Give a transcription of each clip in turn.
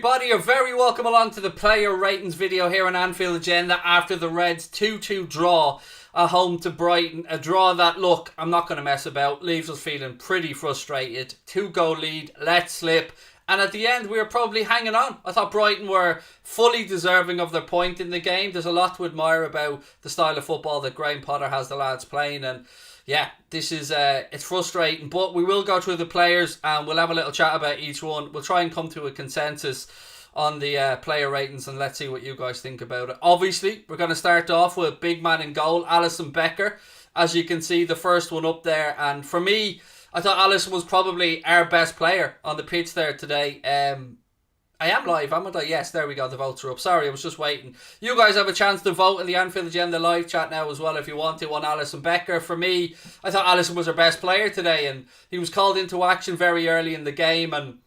everybody, you're very welcome along to the player ratings video here on Anfield Agenda after the Reds 2-2 draw at home to Brighton. A draw that, look, I'm not going to mess about, leaves us feeling pretty frustrated. 2-goal lead, let slip. And at the end, we were probably hanging on. I thought Brighton were fully deserving of their point in the game. There's a lot to admire about the style of football that Graham Potter has the lads playing. And yeah, this is it's frustrating. But we will go through the players and we'll have a little chat about each one. We'll try and come to a consensus on the player ratings and let's see what you guys think about it. Obviously, we're going to start off with big man in goal, Allison Becker. As you can see, the first one up there. And for me, I thought Allison was probably our best player on the pitch there today. I am live, haven't I? Yes, there we go. The votes are up. Sorry, I was just waiting. You guys have a chance to vote in the Anfield Agenda live chat now as well if you want to on Allison Becker. For me, I thought Allison was our best player today and he was called into action very early in the game and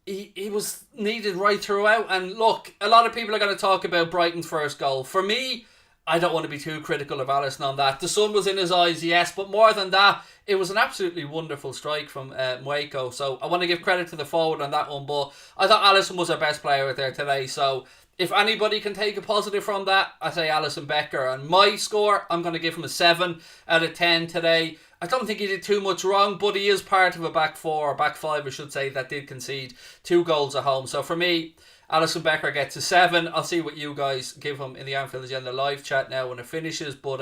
he was needed right throughout. And look, a lot of people are going to talk about Brighton's first goal. For me, I don't want to be too critical of Allison on that. The sun was in his eyes, yes, but more than that, it was an absolutely wonderful strike from Mweko. So I want to give credit to the forward on that one, but I thought Allison was our best player out there today. So if anybody can take a positive from that, I say Allison Becker. And my score, I'm going to give him a 7 out of 10 today. I don't think he did too much wrong, but he is part of a back four, or back five I should say, that did concede 2 goals at home. So for me, Allison Becker gets a 7. I'll see what you guys give him in the Anfield Agenda live chat now when it finishes. But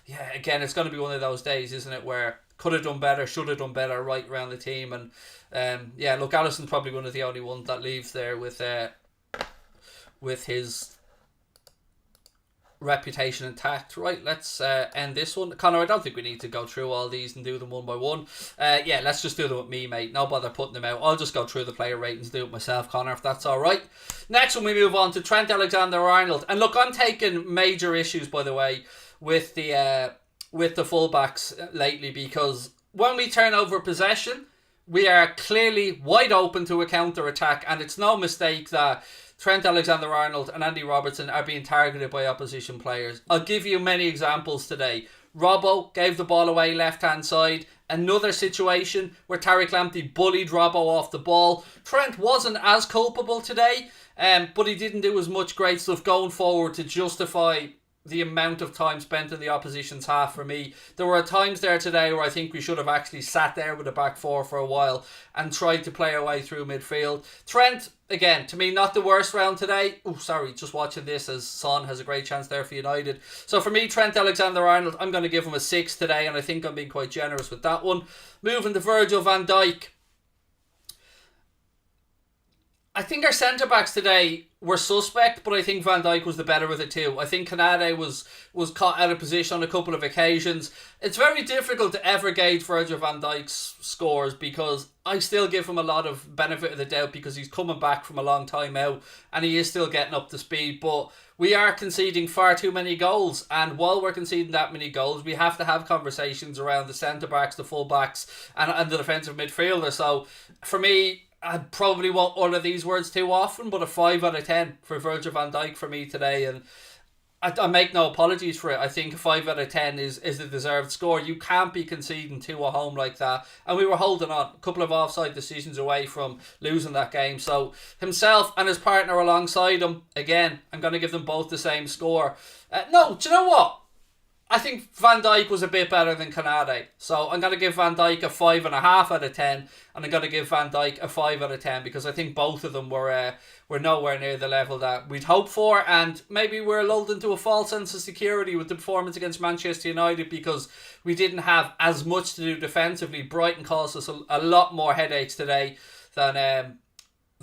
yeah, again, it's going to be one of those days, isn't it, where could have done better, should have done better right around the team. And yeah, look, Alisson's probably one of the only ones that leaves there with his reputation intact. Right, let's end this one. Connor, I don't think we need to go through all these and do them one by one. Yeah, let's just do them with me, mate. No bother putting them out. I'll just go through the player ratings, do it myself, Connor, if that's alright. Next one, we move on to Trent Alexander-Arnold. And look, I'm taking major issues, by the way, with the fullbacks lately, because when we turn over possession, we are clearly wide open to a counter-attack, and it's no mistake that Trent Alexander-Arnold and Andy Robertson are being targeted by opposition players. I'll give you many examples today. Robbo gave the ball away left-hand side. Another situation where Tariq Lamptey bullied Robbo off the ball. Trent wasn't as culpable today, but he didn't do as much great stuff going forward to justify the amount of time spent in the opposition's half for me. There were times there today where I think we should have actually sat there with a back four for a while and tried to play our way through midfield. Trent, again, to me, not the worst round today. Oh, sorry, just watching this as Son has a great chance there for United. So for me, Trent Alexander-Arnold, I'm going to give him a 6 today, and I think I'm being quite generous with that one. Moving to Virgil van Dijk. I think our centre-backs today were suspect, but I think Van Dijk was the better of the two. I think Kanade was caught out of position on a couple of occasions. It's very difficult to ever gauge Virgil van Dijk's scores because I still give him a lot of benefit of the doubt because he's coming back from a long time out and he is still getting up to speed. But we are conceding far too many goals, and while we're conceding that many goals, we have to have conversations around the centre-backs, the full-backs and the defensive midfielder. So for me, I probably won't utter these words too often, but a 5 out of 10 for Virgil van Dijk for me today, and I make no apologies for it. I think a 5 out of 10 is the deserved score. You can't be conceding 2 at home like that, and we were holding on a couple of offside decisions away from losing that game. So himself and his partner alongside him, again, I'm going to give them both the same score. No, do you know what? I think Van Dijk was a bit better than Kanade. So I'm going to give Van Dijk a 5.5 out of 10. And I'm going to give Van Dijk a 5 out of 10 because I think both of them were nowhere near the level that we'd hoped for. And maybe we're lulled into a false sense of security with the performance against Manchester United because we didn't have as much to do defensively. Brighton caused us a lot more headaches today than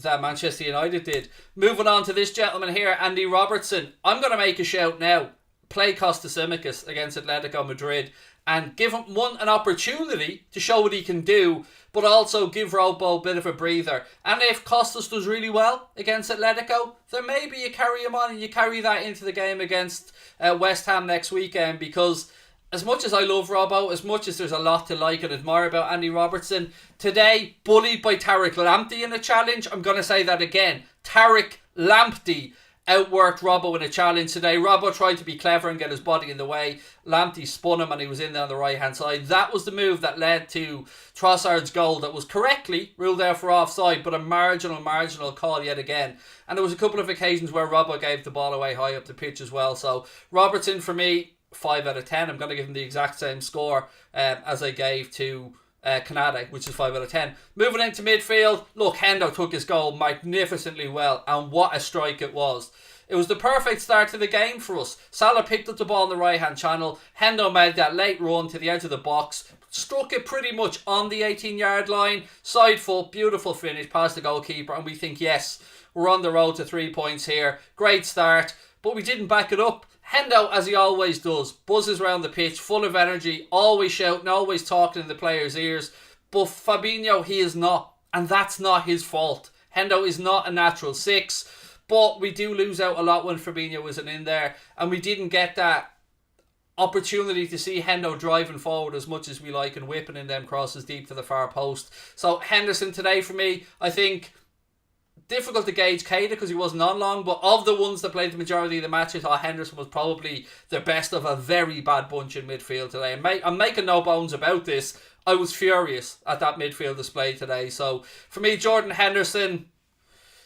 Manchester United did. Moving on to this gentleman here, Andy Robertson. I'm going to make a shout now. Play Costas Tsimikas against Atletico Madrid and give him an opportunity to show what he can do, but also give Robbo a bit of a breather. And if Costas does really well against Atletico, then maybe you carry him on and you carry that into the game against West Ham next weekend, because as much as I love Robbo, as much as there's a lot to like and admire about Andy Robertson, today bullied by Tariq Lamptey in a challenge. I'm going to say that again. Tariq Lamptey. outworked Robbo in a challenge today. Robbo tried to be clever and get his body in the way. Lamptey spun him and he was in there on the right hand side. That was the move that led to Trossard's goal that was correctly ruled out for offside, but a marginal call yet again. And there was a couple of occasions where Robbo gave the ball away high up the pitch as well. So Robertson for me, 5 out of 10. I'm going to give him the exact same score as I gave to Canada, which is 5 out of 10. Moving into midfield, look, Hendo took his goal magnificently well, and what a strike it was. It was the perfect start to the game for us. Salah picked up the ball in the right hand channel. Hendo made that late run to the edge of the box, struck it pretty much on the 18-yard line, side foot, beautiful finish past the goalkeeper, and we think, yes, we're on the road to 3 points here. Great start, but we didn't back it up. Hendo, as he always does, buzzes around the pitch, full of energy, always shouting, always talking in the players' ears. But Fabinho, he is not. And that's not his fault. Hendo is not a natural 6. But we do lose out a lot when Fabinho isn't in there. And we didn't get that opportunity to see Hendo driving forward as much as we like and whipping in them crosses deep to the far post. So Henderson today for me, I think... difficult to gauge Keita because he wasn't on long, but of the ones that played the majority of the match, I thought Henderson was probably the best of a very bad bunch in midfield today. I'm making no bones about this. I was furious at that midfield display today. So for me, Jordan Henderson,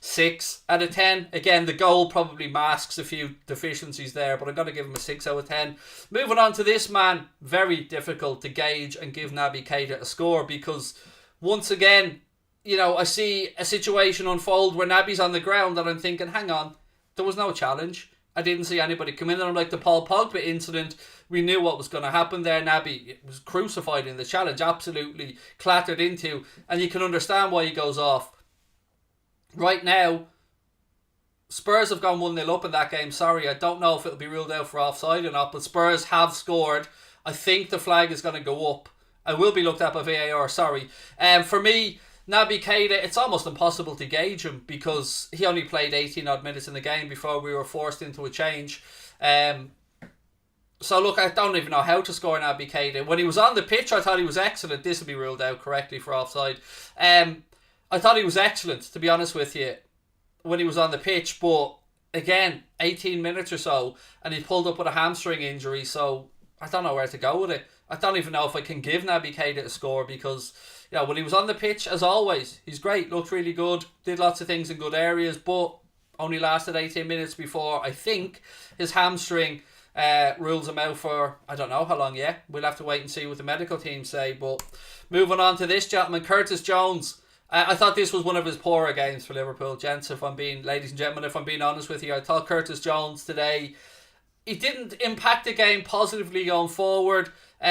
6 out of 10. Again, the goal probably masks a few deficiencies there, but I'm going to give him a 6 out of 10. Moving on to this man, very difficult to gauge and give Naby Keita a score because once again, you know, I see a situation unfold where Naby's on the ground and I'm thinking, hang on, there was no challenge. I didn't see anybody come in. And like the Paul Pogba incident, we knew what was going to happen there. Naby was crucified in the challenge, absolutely clattered into, and you can understand why he goes off. Right now, Spurs have gone 1-0 up in that game. Sorry, I don't know if it'll be ruled out for offside or not, but Spurs have scored. I think the flag is going to go up. I will be looked at by VAR, sorry. For me, Naby Keita, it's almost impossible to gauge him because he only played 18 odd minutes in the game before we were forced into a change. So look, I don't even know how to score Naby Keita. When he was on the pitch, I thought he was excellent. This will be ruled out correctly for offside. I thought he was excellent, to be honest with you, when he was on the pitch. But again, 18 minutes or so, and he pulled up with a hamstring injury. So I don't know where to go with it. I don't even know if I can give Naby Keita a score because... yeah, when he was on the pitch, as always, he's great, looked really good, did lots of things in good areas, but only lasted 18 minutes before, I think, his hamstring rules him out for, I don't know how long yet. We'll have to wait and see what the medical team say. But moving on to this gentleman, Curtis Jones. I thought this was one of his poorer games for Liverpool, gents, ladies and gentlemen, if I'm being honest with you. I thought Curtis Jones today, he didn't impact the game positively going forward.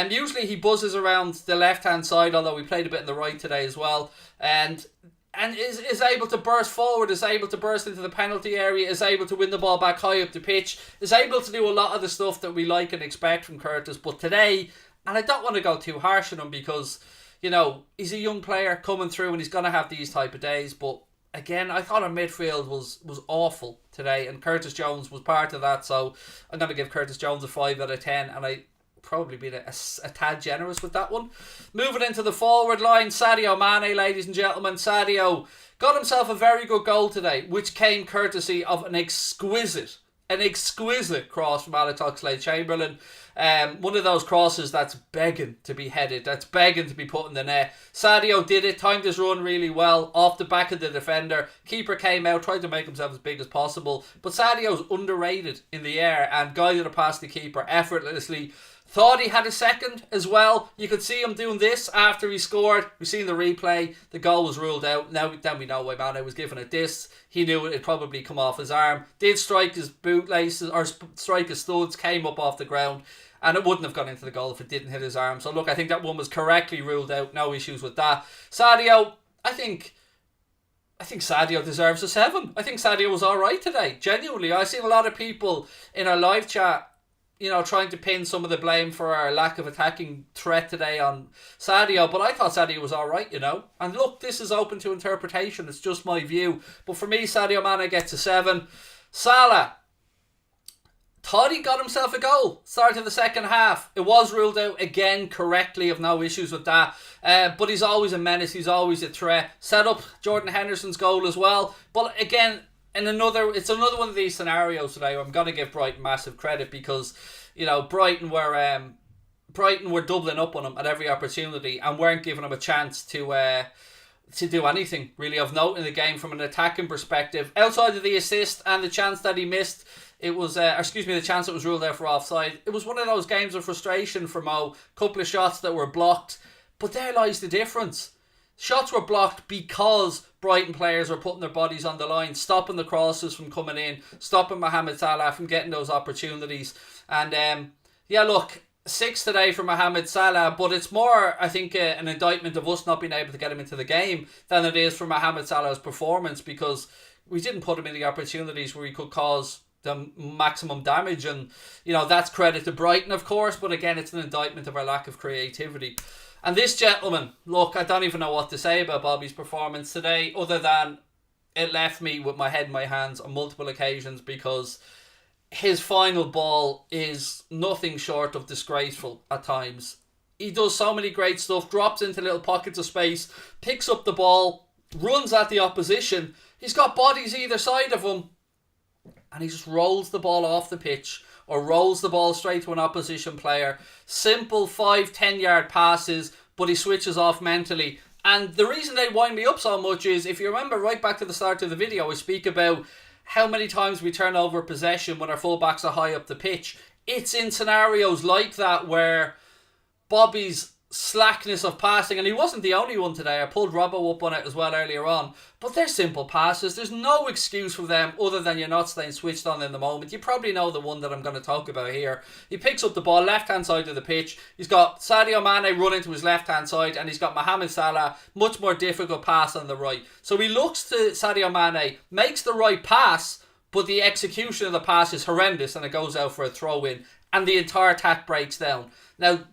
Usually he buzzes around the left-hand side, although we played a bit in the right today as well. And is able to burst forward, is able to burst into the penalty area, is able to win the ball back high up the pitch, is able to do a lot of the stuff that we like and expect from Curtis. But today, and I don't want to go too harsh on him because, you know, he's a young player coming through and he's going to have these type of days. But again, I thought our midfield was awful today, and Curtis Jones was part of that. So I'm going to give Curtis Jones a 5 out of 10, and I probably been a tad generous with that one. Moving into the forward line, Sadio Mane, ladies and gentlemen. Sadio got himself a very good goal today, which came courtesy of an exquisite cross from Alex Oxlade-Chamberlain. One of those crosses that's begging to be headed, that's begging to be put in the net. Sadio did it, timed his run really well, off the back of the defender. Keeper came out, tried to make himself as big as possible, but Sadio's underrated in the air and guided it past the keeper effortlessly. Thought he had a second as well. You could see him doing this after he scored. We've seen the replay. The goal was ruled out. Then we know why Mane was given it this. He knew it'd probably come off his arm. Did strike his bootlaces, or strike his studs, came up off the ground. And it wouldn't have gone into the goal if it didn't hit his arm. So look, I think that one was correctly ruled out. No issues with that. Sadio, I think Sadio deserves a 7. I think Sadio was alright today. Genuinely. I've seen a lot of people in our live chat, you know, trying to pin some of the blame for our lack of attacking threat today on Sadio, but I thought Sadio was alright, you know. And look, this is open to interpretation, it's just my view. But for me, Sadio Mane gets a 7. Salah, thought he got himself a goal. Start of the second half. It was ruled out again correctly, I've no issues with that. But he's always a menace, he's always a threat. Set up Jordan Henderson's goal as well. But again, it's another one of these scenarios today where I'm going to give Brighton massive credit because, you know, Brighton were doubling up on him at every opportunity and weren't giving him a chance to do anything really of note in the game from an attacking perspective. Outside of the assist and the chance that he missed, it was, the chance that was ruled out for offside. It was one of those games of frustration for Mo. Couple of shots that were blocked, but there lies the difference. Shots were blocked because Brighton players were putting their bodies on the line, stopping the crosses from coming in, stopping Mohamed Salah from getting those opportunities. And look, 6 today for Mohamed Salah, but it's more, I think, an indictment of us not being able to get him into the game than it is for Mohamed Salah's performance, because we didn't put him in the opportunities where he could cause the maximum damage. And, you know, that's credit to Brighton, of course, but again, it's an indictment of our lack of creativity. And this gentleman, look, I don't even know what to say about Bobby's performance today, other than it left me with my head in my hands on multiple occasions, because his final ball is nothing short of disgraceful at times. He does so many great stuff, drops into little pockets of space, picks up the ball, runs at the opposition. He's got bodies either side of him, and he just rolls the ball off the pitch or rolls the ball straight to an opposition player. Simple 5-10 yard passes, but he switches off mentally. And the reason they wind me up so much is, if you remember right back to the start of the video, I speak about how many times we turn over possession when our fullbacks are high up the pitch. It's in scenarios like that where Bobby's slackness of passing, and he wasn't the only one today, I pulled Robbo up on it as well earlier on, but they're simple passes. There's no excuse for them other than you're not staying switched on in the moment. You probably know the one that I'm going to talk about here. He picks up the ball left hand side of the pitch, he's got Sadio Mane running to his left hand side, and he's got Mohamed Salah, much more difficult pass on the right. So he looks to Sadio Mane, makes the right pass, but the execution of the pass is horrendous and it goes out for a throw in, and the entire attack breaks down. Now,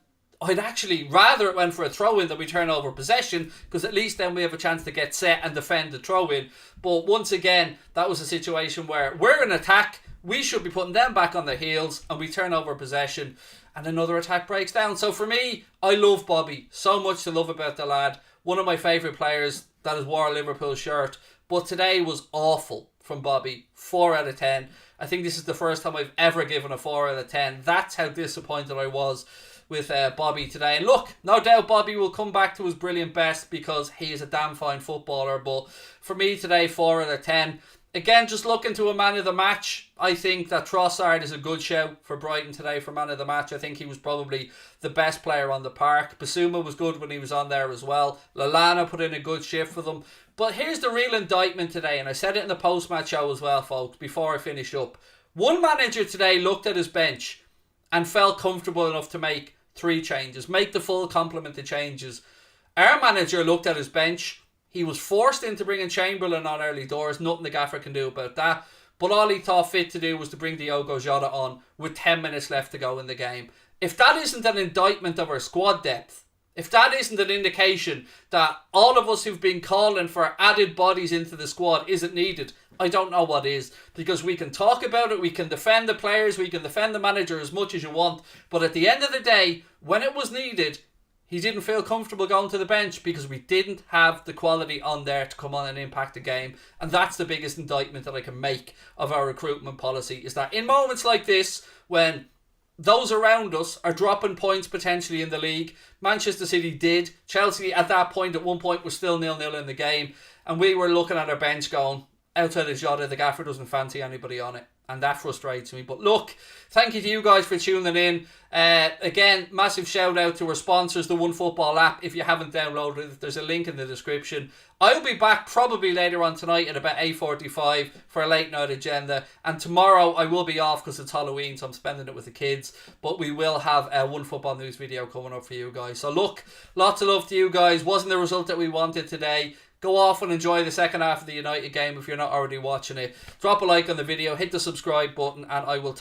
I'd actually rather it went for a throw-in than we turn over possession, because at least then we have a chance to get set and defend the throw-in. But once again, that was a situation where we're in attack, we should be putting them back on their heels, and we turn over possession and another attack breaks down. So for me, I love Bobby. So much to love about the lad. One of my favourite players that has wore a Liverpool shirt. But today was awful from Bobby. 4 out of 10. I think this is the first time I've ever given a 4 out of 10. That's how disappointed I was with Bobby today. And look, no doubt Bobby will come back to his brilliant best because he is a damn fine footballer. But for me today, 4 out of 10. Again, just looking to a man of the match, I think that Trossard is a good shout for Brighton today for man of the match. I think he was probably the best player on the park. Basuma was good when he was on there as well. Lallana put in a good shift for them. But here's the real indictment today, and I said it in the post-match show as well, folks, before I finish up. One manager today looked at his bench and felt comfortable enough to make 3 changes, make the full complement of changes. Our manager looked at his bench. He was forced into bringing Chamberlain on early doors. Nothing the gaffer can do about that. But all he thought fit to do was to bring Diogo Jota on with 10 minutes left to go in the game. If that isn't an indictment of our squad depth, if that isn't an indication that all of us who've been calling for added bodies into the squad isn't needed, I don't know what is. Because we can talk about it, we can defend the players, we can defend the manager as much as you want, but at the end of the day, when it was needed, he didn't feel comfortable going to the bench because we didn't have the quality on there to come on and impact the game. And that's the biggest indictment that I can make of our recruitment policy, is that in moments like this, when those around us are dropping points potentially in the league, Manchester City did, Chelsea at that point at one point was still 0-0 in the game, and we were looking at our bench going, outside of Jota, the gaffer doesn't fancy anybody on it. And that frustrates me. But look, thank you to you guys for tuning in. Again, massive shout out to our sponsors, the OneFootball app. If you haven't downloaded it, there's a link in the description. I'll be back probably later on tonight at about 8:45 for a late night agenda. And tomorrow I will be off because it's Halloween, so I'm spending it with the kids. But we will have a OneFootball news video coming up for you guys. So look, lots of love to you guys. Wasn't the result that we wanted today. Go off and enjoy the second half of the United game if you're not already watching it. Drop a like on the video, hit the subscribe button, and I will talk